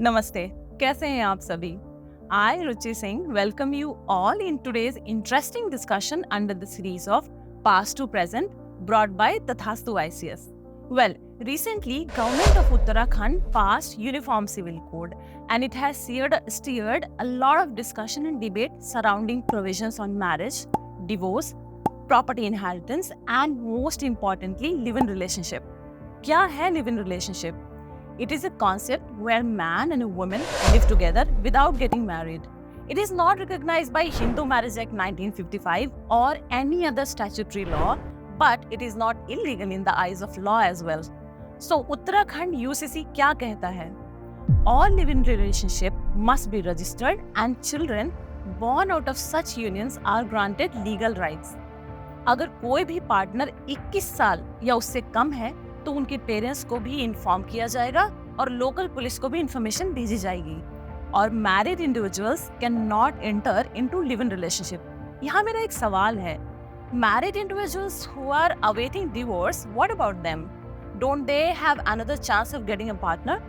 नमस्ते, कैसे हैं आप सभी? I, Ruchi Singh, welcome you all in today's interesting discussion under the series of Past to Present brought by Tathastu ICS. Well, recently, Government of Uttarakhand passed Uniform Civil Code and it has steered a lot of discussion and debate surrounding provisions on marriage, divorce, property inheritance and most importantly, live-in relationship. क्या है live-in relationship? It is a concept where man and a woman live together without getting married. It is not recognized by Hindu Marriage Act 1955 or any other statutory law, but it is not illegal in the eyes of law as well. So, Uttarakhand UCC क्या कहता है? All live-in relationship must be registered and children born out of such unions are granted legal rights. अगर कोई भी partner 21 साल या उससे कम है तो उनके पेरेंट्स को भी इन्फॉर्म किया जाएगा और लोकल पुलिस को भी इंफॉर्मेशन भेजी जाएगी। और married individuals can not enter into live in relationship. यहाँ मेरा एक सवाल है, married individuals who are awaiting divorce, what about them? Don't they have another chance of getting a partner?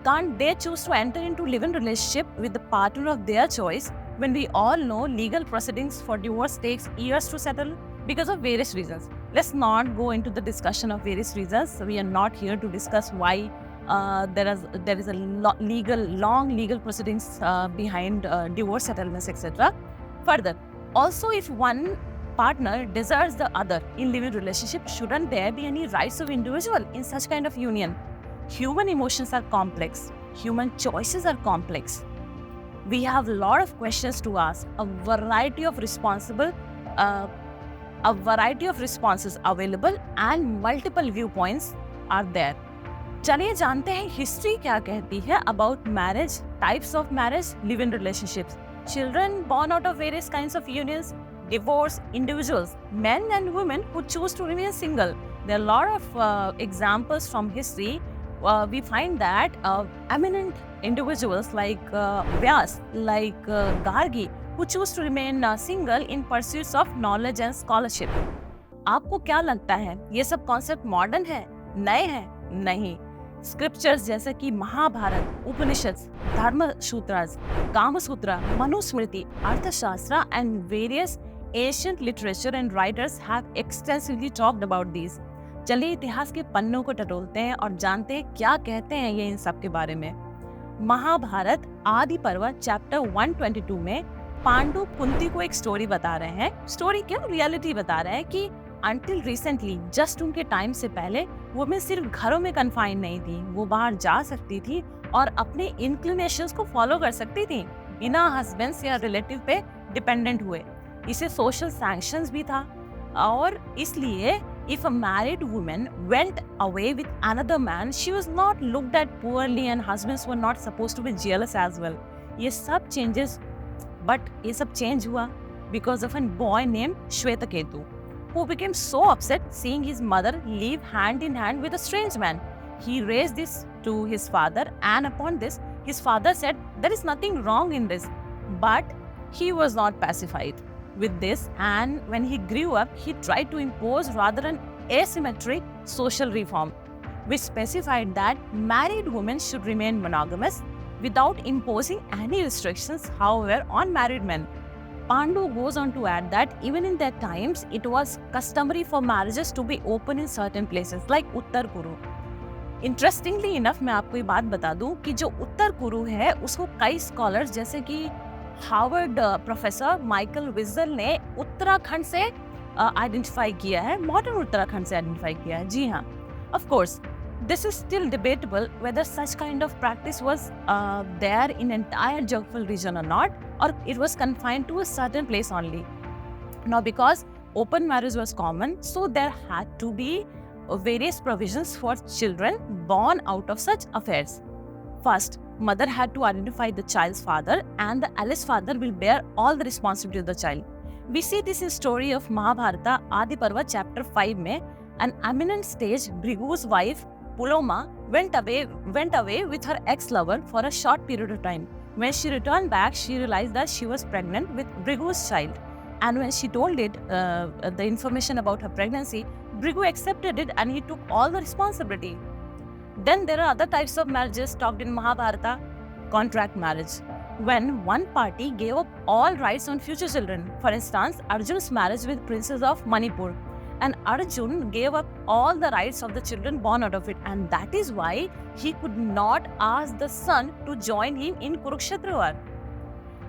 Can't they choose to enter into live-in relationship with the partner of their choice when we all know legal proceedings for divorce takes years to settle because of various reasons? Let's not go into the discussion of various reasons. We are not here to discuss why there is a long legal proceedings behind divorce settlements, etc. Further, also if one partner desires the other in live-in relationship, shouldn't there be any rights of individual in such kind of union? Human emotions are complex. Human choices are complex. We have a lot of questions to ask. A variety of responses available and multiple viewpoints are there. चलिए जानते हैं history क्या कहती है about marriage, types of marriage, live-in relationships, children born out of various kinds of unions, divorce, individuals, men and women who choose to remain single. There are a lot of examples from history. We find that eminent individuals like Vyas, like Gargi, who choose to remain single in pursuits of knowledge and scholarship. आपको क्या लगता है, ये सब concept modern है, नए हैं? नहीं। स्क्रिप्चर्स जैसे कि महाभारत, उपनिषद, धर्मसूत्रास, कामसूत्र, मनुस्मृति, अर्थशास्त्र and various ancient literature and writers have extensively talked about these. चलिए इतिहास के पन्नों को टटोलते हैं और जानते हैं क्या कहते हैं ये इन सब के बारे में। महाभारत आदि पर्व चैप्टर 122 में पांडु कुंती को एक स्टोरी बता रहे हैं। स्टोरी क्या, रियलिटी बता रहे हैं कि अनटिल रिसेंटली, जस्ट उनके टाइम से पहले, वुमेन सिर्फ घरों में कन्फाइंड नहीं थी, वो बाहर जा सकती थी और अपने इंक्लिनेशंस को फॉलो कर सकती थी बिना हस्बैंड्स या रिलेटिव पे डिपेंडेंट हुए। इसे सोशल सैंक्शंस भी था और इसलिए if a married woman went away with another man, she was not looked at poorly and husbands were not supposed to be jealous as well. ये सब changes, but ये सब change हुआ because of a boy named Shvetaketu, who became so upset seeing his mother live hand in hand with a strange man. He raised this to his father and upon this, his father said, there is nothing wrong in this, but he was not pacified with this, and when he grew up, he tried to impose rather an asymmetric social reform, which specified that married women should remain monogamous without imposing any restrictions, however, on married men. Pandu goes on to add that even in their times, it was customary for marriages to be open in certain places like Uttar Kuru. Interestingly enough, मैं आपको ये बात बता दूं कि जो उत्तर कुरु है उसको कई स्कॉलर्स जैसे कि हार्वर्ड प्रोफेसर माइकल विजल ने उत्तराखंड से आइडेंटिफाई किया है, मॉडर्न उत्तराखंड से आइडेंटिफाई किया है। जी हाँ, of course this is still debatable whether such kind of practice was there in entire जगफल region or not, or it was confined to a certain place only. Now because open marriage was common, so there had to be various provisions for children born out of such affairs. First, mother had to identify the child's father and the alleged father will bear all the responsibility of the child. We see this in story of Mahabharata Adi Parva chapter 5 में an eminent sage Bhrigu's wife Puloma went away with her ex-lover for a short period of time. When she returned back, she realized that she was pregnant with Bhrigu's child. And when she told it the information about her pregnancy, Bhrigu accepted it and he took all the responsibility. Then there are other types of marriages talked in Mahabharata. contract marriage, when one party gave up all rights on future children. For instance, Arjun's marriage with Princess of Manipur, and Arjun gave up all the rights of the children born out of it, and that is why he could not ask the son to join him in Kurukshetra war.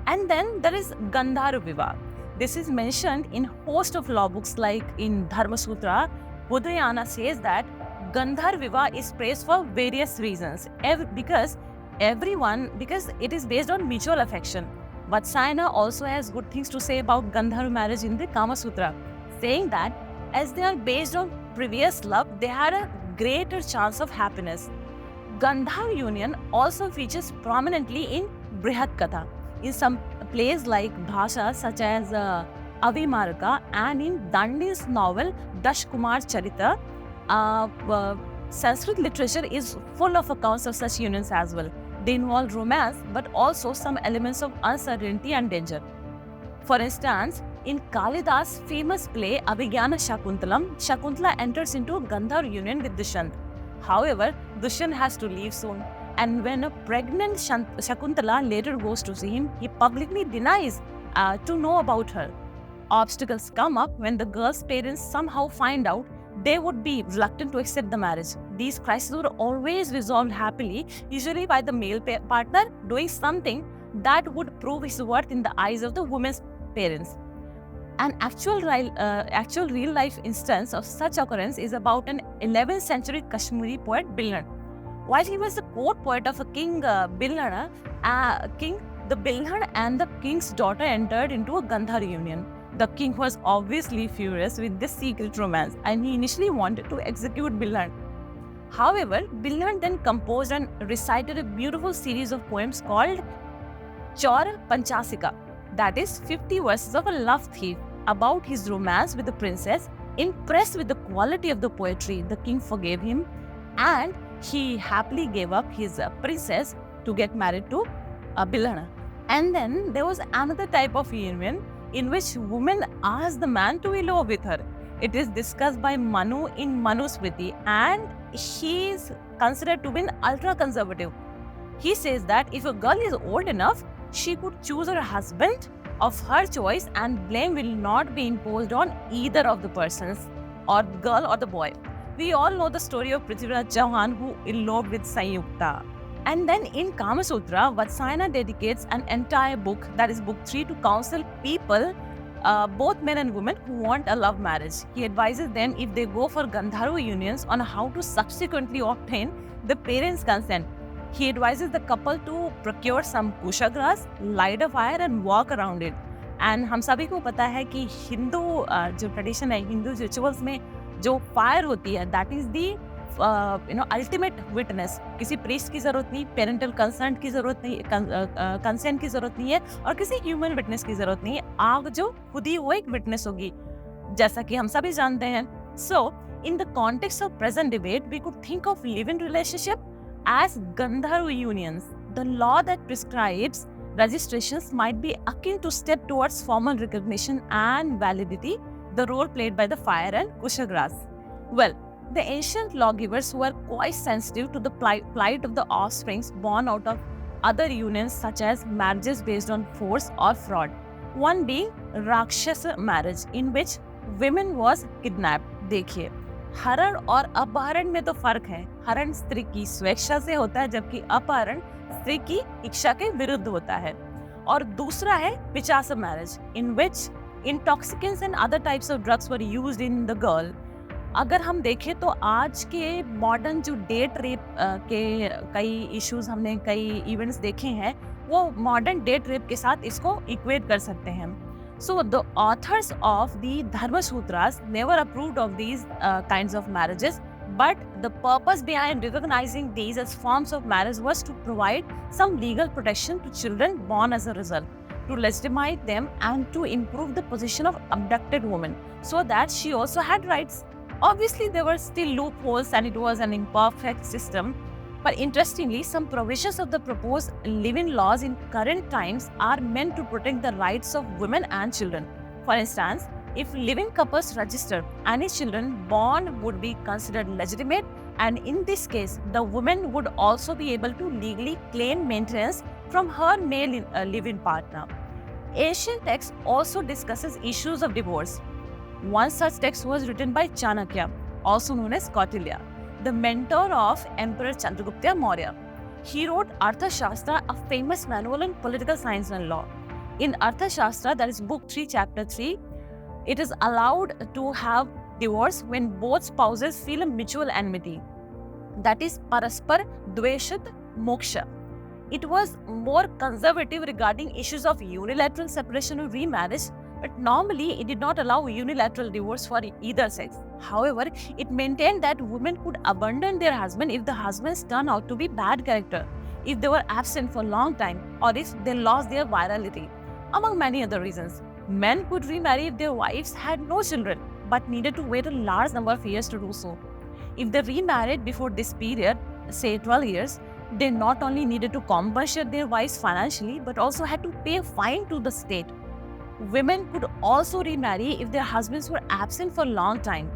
And then there is Gandharu Vivaha. This is mentioned in host of law books like in Dharma Sutra. Budayana says that Gandhar Vivaha is praised for various reasons. Because it is based on mutual affection. Vatsayana also has good things to say about Gandhar marriage in the Kama Sutra, saying that as they are based on previous love, they had a greater chance of happiness. Gandhar union also features prominently in Brihat Katha, in some plays like Bhasha such as Avimarka, and in Dandi's novel Dash Kumar Charita. Sanskrit literature is full of accounts of such unions as well. They involve romance, but also some elements of uncertainty and danger. For instance, in Kalidas' famous play Abhigyana Shakuntalam, Shakuntala enters into a Gandhar union with Dushyant. However, Dushyant has to leave soon, and when a pregnant Shakuntala later goes to see him, he publicly denies to know about her. Obstacles come up when the girl's parents somehow find out. They would be reluctant to accept the marriage. These crises were always resolved happily, usually by the male partner doing something that would prove his worth in the eyes of the woman's parents. An actual real-life instance of such occurrence is about an 11th century Kashmiri poet Bilhan. While he was the court poet of a king, the Bilhan and the king's daughter entered into a Gandhar union. The king was obviously furious with this secret romance, and he initially wanted to execute Bilhan. However, Bilhan then composed and recited a beautiful series of poems called Chaur Panchasika, that is 50 verses of a love thief, about his romance with the princess. Impressed with the quality of the poetry, the king forgave him, and he happily gave up his princess to get married to Bilhan. And then there was another type of union in which woman asked the man to elope with her. It is discussed by Manu in Manusmriti, and he is considered to be an ultra-conservative. He says that if a girl is old enough, she could choose her husband of her choice, and blame will not be imposed on either of the persons, or the girl or the boy. We all know the story of Prithviraj Chauhan, who eloped with Sanyukta. And then in Kama Sutra, Vatsayana dedicates an entire book, that is book 3, to counsel people, both men and women, who want a love marriage. He advises them, if they go for Gandharva unions, on how to subsequently obtain the parents' consent. He advises the couple to procure some kusha grass, light a fire and walk around it. And हम सभी को पता है कि हिंदू जो tradition है, Hindu rituals में जो फायर होती है, that is the ultimate witness. किसी प्रीस्ट की जरूरत नहीं, पेरेंटल कंसेंट की जरूरत नहीं, कंसेंट की जरूरत नहीं है, और किसी ह्यूमन विटनेस की जरूरत नहीं है. आग जो खुद ही वो एक विटनेस होगी, जैसा कि हम सभी जानते हैं. So in the context of present debate, we could think of live in relationship as Gandharva unions. The law that prescribes registrations might be akin to step towards formal recognition and validity, the role played by the fire and kusha grass. Well, the ancient lawgivers were quite sensitive to the plight of the offsprings born out of other unions, such as marriages based on force or fraud. One being Rakshasa marriage, in which women was kidnapped. देखिए, हरण और अपहरण में तो फर्क है. हरण स्त्री की स्वेच्छा से होता है, जबकि अपहरण स्त्री की इच्छा के विरुद्ध होता है. और दूसरा है Pishacha marriage, in which intoxicants and other types of drugs were used in the girl. अगर हम देखें तो आज के मॉडर्न जो डेट रेप के कई इश्यूज, हमने कई इवेंट्स देखे हैं, वो मॉडर्न डेट रेप के साथ इसको इक्वेट कर सकते हैं. So the authors of the Dharma Sutras never approved of these kinds of marriages, but the purpose behind recognizing these as forms of marriage was to provide some legal protection to children born as a result, to legitimize them and to improve the position of abducted women so that she also had rights. Obviously, there were still loopholes and it was an imperfect system. But interestingly, some provisions of the proposed live-in laws in current times are meant to protect the rights of women and children. For instance, if live-in couples register, any children born would be considered legitimate, and in this case, the woman would also be able to legally claim maintenance from her male live-in partner. Ancient text also discusses issues of divorce. One such text was written by Chanakya, also known as Kautilya, the mentor of Emperor Chandragupta Maurya. He wrote Arthashastra, a famous manual on political science and law. In Arthashastra, that is book 3, chapter 3, it is allowed to have divorce when both spouses feel a mutual enmity. That is Paraspar Dveshat Moksha. It was more conservative regarding issues of unilateral separation or remarriage, but normally it did not allow unilateral divorce for either sex. However, it maintained that women could abandon their husband if the husbands turned out to be bad character, if they were absent for a long time, or if they lost their virality, among many other reasons. Men could remarry if their wives had no children, but needed to wait a large number of years to do so. If they remarried before this period, say 12 years, they not only needed to compensate their wives financially, but also had to pay a fine to the state. Women could also remarry if their husbands were absent for a long time,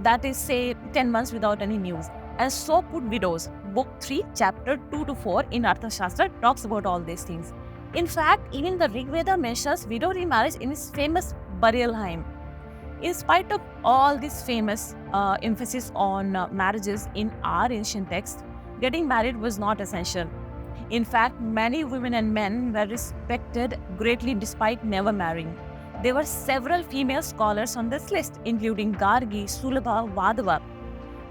that is, say 10 months without any news. And so could widows. Book 3, chapter 2 to 4 in Arthashastra talks about all these things. In fact, even the Rig Veda mentions widow remarriage in its famous burial hymn. In spite of all this famous emphasis on marriages in our ancient texts, getting married was not essential. In fact, many women and men were respected greatly despite never marrying. There were several female scholars on this list, including Gargi, Sulabha, Vadava.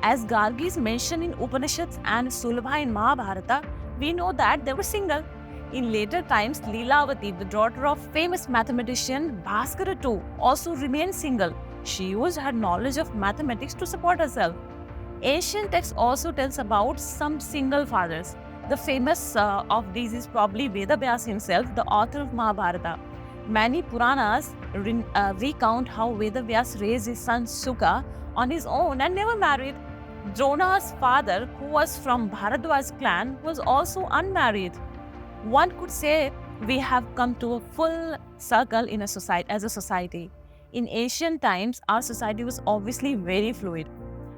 As Gargi is mentioned in Upanishads and Sulabha in Mahabharata, we know that they were single. In later times, Leelavati, the daughter of famous mathematician Bhaskara too, also remained single. She used her knowledge of mathematics to support herself. Ancient text also tells about some single fathers. The famous of these is probably Vedavyas himself, the author of Mahabharata. Many Puranas recount how Vedavyas raised his son Sukha on his own and never married. Drona's father, who was from Bharadwaj clan, was also unmarried. One could say we have come to a full circle in a society as a society. In ancient times, our society was obviously very fluid,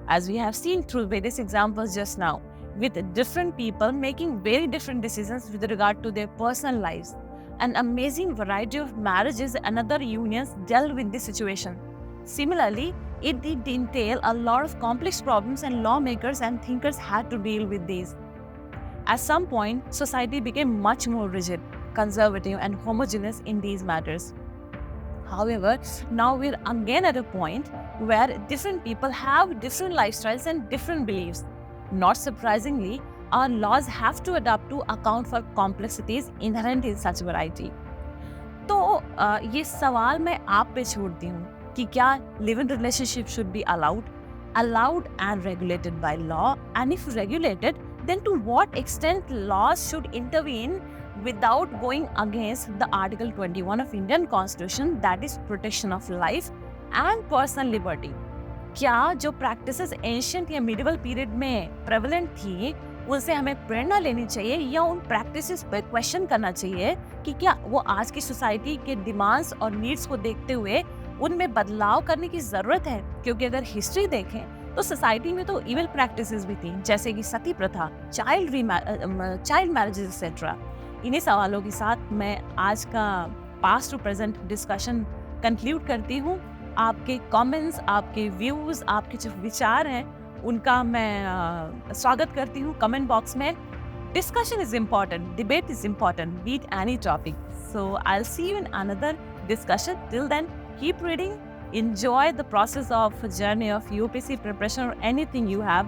as we have seen through various examples just now, with different people making very different decisions with regard to their personal lives. An amazing variety of marriages and other unions dealt with this situation. Similarly, it did entail a lot of complex problems, and lawmakers and thinkers had to deal with these. At some point, society became much more rigid, conservative, and homogeneous in these matters. However, now we're again at a point where different people have different lifestyles and different beliefs. Not surprisingly, our laws have to adapt to account for complexities inherent in such variety. तो ये सवाल मैं आप पे छोड़ती हूँ कि क्या live in relationship should be allowed and regulated by law, and if regulated, then to what extent laws should intervene without going against the Article 21 of Indian Constitution, that is protection of life and personal liberty. क्या जो practices ancient या medieval period में prevalent थी, उनसे हमें प्रेरणा लेनी चाहिए या उन practices पे question करना चाहिए कि क्या वो आज की society के demands और needs को देखते हुए उनमें बदलाव करने की जरूरत है? क्योंकि अगर हिस्ट्री देखें तो सोसाइटी में तो इविल प्रैक्टिसेस भी थी, जैसे कि सती प्रथा, चाइल्ड मैरिजेस एक्सेट्रा। इन्हीं सवालों के साथ मैं आज का past to present discussion conclude करती हूँ। आपके कमेंट्स, आपके व्यूज, आपके जो विचार हैं उनका मैं स्वागत करती हूँ कमेंट बॉक्स में। Discussion is important, debate is important, be it any topic. So I'll see you in another discussion. Till then, keep reading, enjoy the process of journey of UPSC preparation or anything you have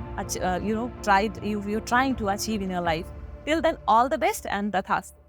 you're trying to achieve in your life. Till then, all the best and Tathastu.